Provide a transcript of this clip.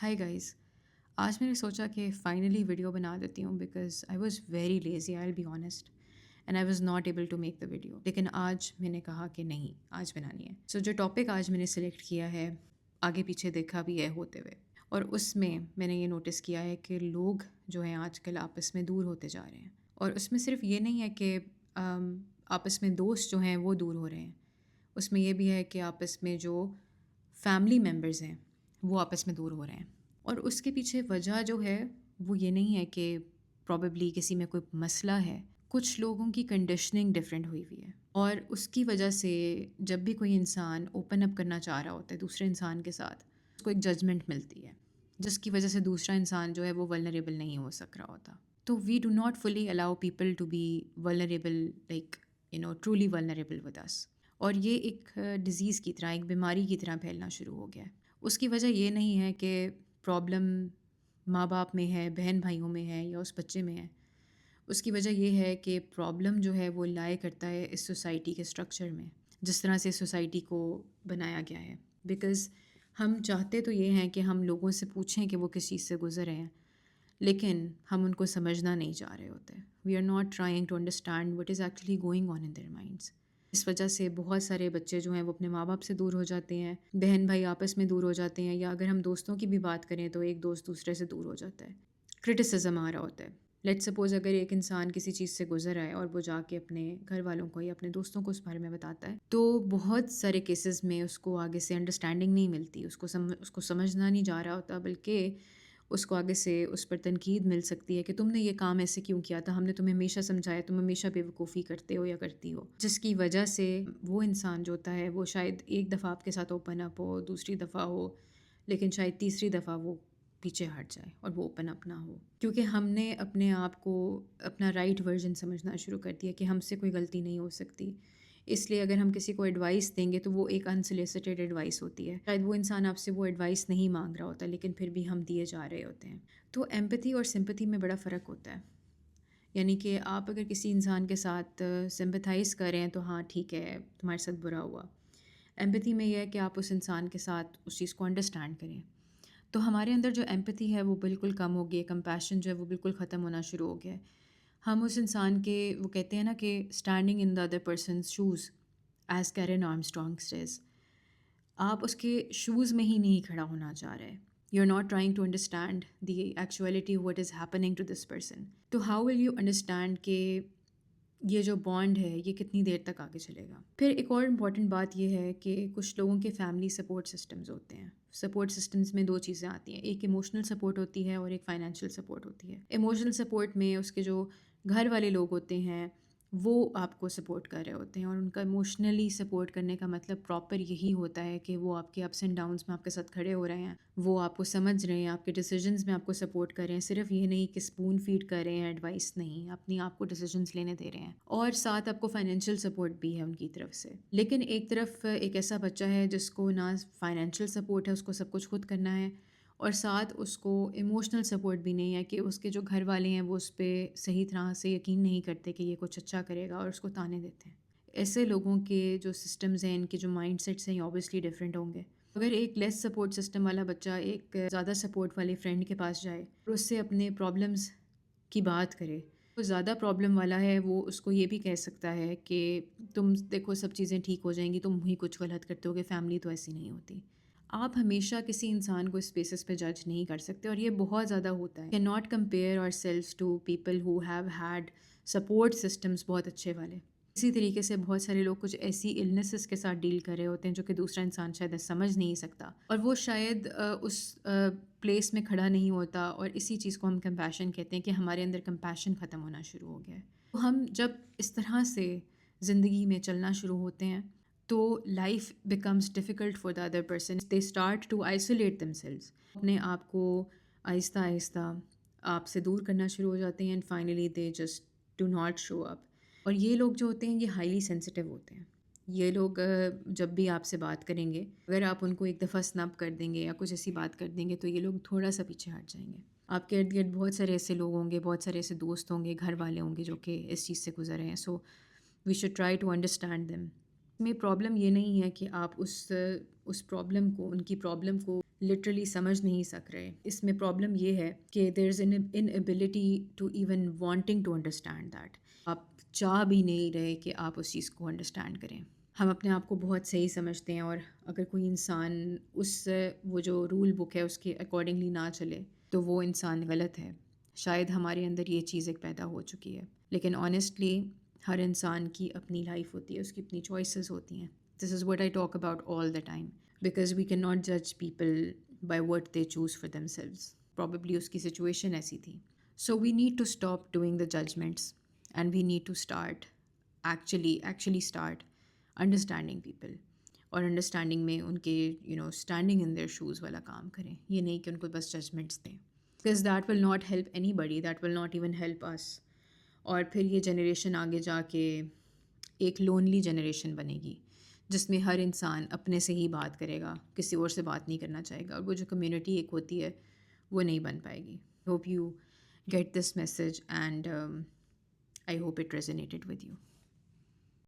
Hi guys. आज मैंने सोचा कि फ़ाइनली वीडियो बना देती हूँ because I was very lazy, I will be honest, and I was not able to make the video. लेकिन आज मैंने कहा कि नहीं, आज बनानी है। सो जो टॉपिक आज मैंने सेलेक्ट किया है, आगे पीछे देखा भी है होते हुए, और उसमें मैंने ये नोटिस किया है कि लोग जो हैं आजकल आपस में दूर होते जा रहे हैं। और उसमें सिर्फ ये नहीं है कि आपस में दोस्त जो हैं वो दूर हो रहे हैं, उसमें ये भी है कि आपस में जो फैमिली मेम्बर्स हैं वो आपस में दूर हो रहे हैं। और उसके पीछे वजह जो है वो ये नहीं है कि प्रॉबेबली किसी में कोई मसला है, कुछ लोगों की कंडीशनिंग डिफरेंट हुई हुई है, और उसकी वजह से जब भी कोई इंसान ओपन अप करना चाह रहा होता है दूसरे इंसान के साथ, उसको एक जजमेंट मिलती है जिसकी वजह से दूसरा इंसान जो है वो वल्नरेबल नहीं हो सक रहा होता। तो we do not fully allow people to be vulnerable, like truly vulnerable with us. और ये एक डिज़ीज़ की तरह, एक बीमारी की तरह फैलना शुरू हो गया है। उसकी वजह ये नहीं है कि प्रॉब्लम माँ बाप में है, बहन भाइयों में है, या उस बच्चे में है। उसकी वजह ये है कि प्रॉब्लम जो है वो लाए करता है इस सोसाइटी के स्ट्रक्चर में, जिस तरह से सोसाइटी को बनाया गया है। बिकॉज़ हम चाहते तो ये हैं कि हम लोगों से पूछें कि वो किस चीज़ से गुज़र रहे हैं, लेकिन हम उनको समझना नहीं चाह रहे होते। We are not trying to understand what is actually going on in their minds. इस वजह से बहुत सारे बच्चे जो हैं वो अपने माँ बाप से दूर हो जाते हैं, बहन भाई आपस में दूर हो जाते हैं, या अगर हम दोस्तों की भी बात करें तो एक दोस्त दूसरे से दूर हो जाता है। क्रिटिसिज्म आ रहा होता है। लेट्स सपोज़ अगर एक इंसान किसी चीज़ से गुजर रहा है और वो जाके अपने घर वालों को या अपने दोस्तों को उस बारे में बताता है, तो बहुत सारे केसेस में उसको आगे से अंडरस्टैंडिंग नहीं मिलती, उसको समझना नहीं जा रहा होता, बल्कि उसको आगे से उस पर तनकीद मिल सकती है कि तुमने ये काम ऐसे क्यों किया था, हमने तुम्हें हमेशा समझाया, तुम हमेशा बेवकूफ़ी करते हो या करती हो। जिसकी वजह से वो इंसान जो होता है वो शायद एक दफ़ा आपके साथ ओपन अप हो, दूसरी दफ़ा हो, लेकिन शायद तीसरी दफ़ा वो पीछे हट जाए और वो ओपन अप ना हो, क्योंकि हमने अपने आप को अपना राइट वर्जन समझना शुरू कर दिया कि हमसे कोई गलती नहीं हो सकती। इसलिए अगर हम किसी को एडवाइस देंगे तो वो एक अनसोलिसिटेड एडवाइस होती है। शायद वो इंसान आपसे वो एडवाइस नहीं मांग रहा होता, लेकिन फिर भी हम दिए जा रहे होते हैं। तो एम्पैथी और सिंपैथी में बड़ा फ़र्क होता है। यानी कि आप अगर किसी इंसान के साथ सिंपैथाइज़ कर रहे हैं तो हाँ ठीक है, तुम्हारे साथ बुरा हुआ। एम्पैथी में यह है कि आप उस इंसान के साथ उस चीज़ को अंडरस्टैंड करें। तो हमारे अंदर जो एम्पैथी है वो बिल्कुल कम हो गई है, कंपैशन जो है वो बिल्कुल ख़त्म होना शुरू हो गया है। हम उस इंसान के, वो कहते हैं ना कि standing in the other person's shoes as Karen Armstrong says, आप उसके शूज़ में ही नहीं खड़ा होना चाह रहे। You are not trying to understand the actuality what is happening to this person. तो हाउ विल यू अंडरस्टैंड कि ये जो बॉन्ड है ये कितनी देर तक आगे चलेगा। फिर एक और इम्पॉर्टेंट बात ये है कि कुछ लोगों के फैमिली सपोर्ट सिस्टम्स होते हैं। सपोर्ट सिस्टम्स में दो चीज़ें आती हैं, एक इमोशनल सपोर्ट होती है और एक फाइनेंशियल सपोर्ट होती है। इमोशनल सपोर्ट में उसके जो घर वाले लोग होते हैं वो आपको सपोर्ट कर रहे होते हैं, और उनका इमोशनली सपोर्ट करने का मतलब प्रॉपर यही होता है कि वो आपके अप्स एंड डाउन्स में आपके साथ खड़े हो रहे हैं, वो आपको समझ रहे हैं, आपके डिसीजंस में आपको सपोर्ट कर रहे हैं। सिर्फ ये नहीं कि स्पून फीड कर रहे हैं, एडवाइस नहीं, अपनी आपको डिसीजंस लेने दे रहे हैं। और साथ आपको फाइनेंशियल सपोर्ट भी है उनकी तरफ से। लेकिन एक तरफ एक ऐसा बच्चा है जिसको ना फाइनेंशियल सपोर्ट है, उसको सब कुछ खुद करना है, और साथ उसको इमोशनल सपोर्ट भी नहीं है कि उसके जो घर वाले हैं वो उस पर सही तरह से यकीन नहीं करते कि ये कुछ अच्छा करेगा और उसको ताने देते हैं। ऐसे लोगों के जो सिस्टम्स हैं, इनके जो माइंड सेट्स हैं, ऑब्वियसली डिफरेंट होंगे। अगर एक लेस सपोर्ट सिस्टम वाला बच्चा एक ज़्यादा सपोर्ट वाले फ्रेंड के पास जाए और उससे अपने प्रॉब्लम्स की बात करे, तो ज़्यादा प्रॉब्लम वाला है वो उसको ये भी कह सकता है कि तुम देखो सब चीज़ें ठीक हो जाएंगी, तुम ही कुछ गलत करते होगे, फैमिली तो ऐसी नहीं होती। आप हमेशा किसी इंसान को इस बेसिस पे जज नहीं कर सकते, और ये बहुत ज़्यादा होता है। Can not compare ourselves to people who have had support systems बहुत अच्छे वाले। इसी तरीके से बहुत सारे लोग कुछ ऐसी इलनेसेस के साथ डील कर रहे होते हैं जो कि दूसरा इंसान शायद समझ नहीं सकता, और वो शायद उस प्लेस में खड़ा नहीं होता, और इसी चीज़ को हम कंपैशन कहते हैं कि हमारे अंदर कंपैशन ख़त्म होना शुरू हो गया है। तो हम जब इस तरह से ज़िंदगी में चलना शुरू होते हैं तो life becomes difficult for the other person. They start to isolate themselves, अपने आप को आहिस्ता आहिस्ता आपसे दूर करना शुरू हो जाते हैं, and finally they just do not show up. और ये लोग जो होते हैं ये हाईली सेंसिटिव होते हैं। ये लोग जब भी आपसे बात करेंगे, अगर आप उनको एक दफ़ा स्नब कर देंगे या कुछ ऐसी बात कर देंगे तो ये लोग थोड़ा सा पीछे हट जाएंगे। आपके इर्द गिर्द बहुत सारे ऐसे लोग होंगे, बहुत सारे ऐसे दोस्त होंगे, घर वाले होंगे जो कि इस चीज़ से गुजरे हैं। So we should try to understand them. में प्रॉब्लम ये नहीं है कि आप उस प्रॉब्लम को, उनकी प्रॉब्लम को لٹرلی سمجھ نہیں سک رہے. اس میں پرابلم یہ ہے کہ there is inability to even wanting to understand that. آپ چاہ بھی نہیں رہے کہ آپ اس چیز کو انڈرسٹینڈ کریں. ہم اپنے آپ کو بہت صحیح سمجھتے ہیں، اور اگر کوئی انسان اس وہ جو رول بک ہے اس کے اکارڈنگلی نہ چلے تو وہ انسان غلط ہے. شاید ہمارے اندر یہ چیز ایک پیدا ہو چکی ہے، لیکن آنیسٹلی ہر انسان کی اپنی لائف ہوتی ہے، اس کی اپنی چوائسیز ہوتی ہیں. This is what I talk about all the time, because we cannot جج people by what they choose for themselves. Probably اس کی سچویشن ایسی تھی. So we need to stop doing the judgments and we need to start actually start understanding people. اور understanding میں ان کے standing in their shows والا کام کریں. یہ نہیں کہ ان کو بس ججمنٹس دیں، because that will not help anybody, that will not even help us. اور پھر یہ جنریشن آگے جا کے ایک لونلی جنریشن بنے گی، جس میں ہر انسان اپنے سے ہی بات کرے گا، کسی اور سے بات نہیں کرنا چاہے گا، اور وہ جو کمیونٹی ایک ہوتی ہے وہ نہیں بن پائے گی. Hope you get this message and I hope it resonated with you.